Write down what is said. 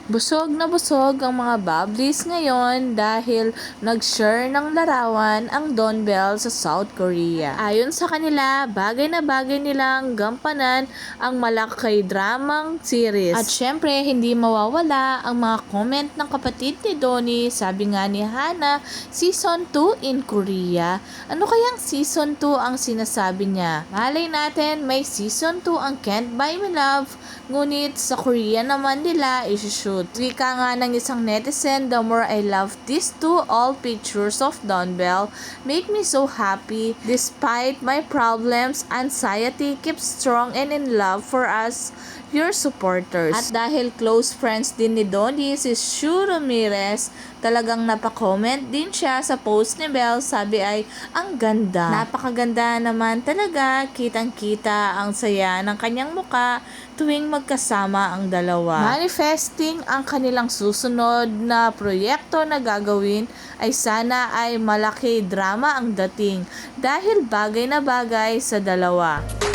Busog na busog ang mga Bubblies ngayon dahil nag-share ng larawan ang Donbell sa South Korea. Ayon sa kanila, bagay na bagay nilang gampanan ang malaki dramang series. At syempre, hindi mawawala ang mga comment ng kapatid ni Donnie. Sabi nga ni Hana, Season 2 in Korea. Ano kayang Season 2 ang sinasabi niya? Malay natin may Season 2 ang Can't Buy Me Love, ngunit sa Korea naman nila isushoot. Wika nga ng isang netizen, the more I love these two, all pictures of Donbell make me so happy. Despite my problems, anxiety keeps strong and in love for us, your supporters. At dahil close friends din ni Donnie, si Shu Ramirez, talagang napakomment din siya sa post ni Belle. Sabi ay, ang ganda. Napakaganda naman talaga. Kitang-kita ang saya ng kanyang muka tuwing magkasama ang dalawa. Manifesting ang kanilang susunod na proyekto na gagawin ay sana ay malaki drama ang dating dahil bagay na bagay sa dalawa.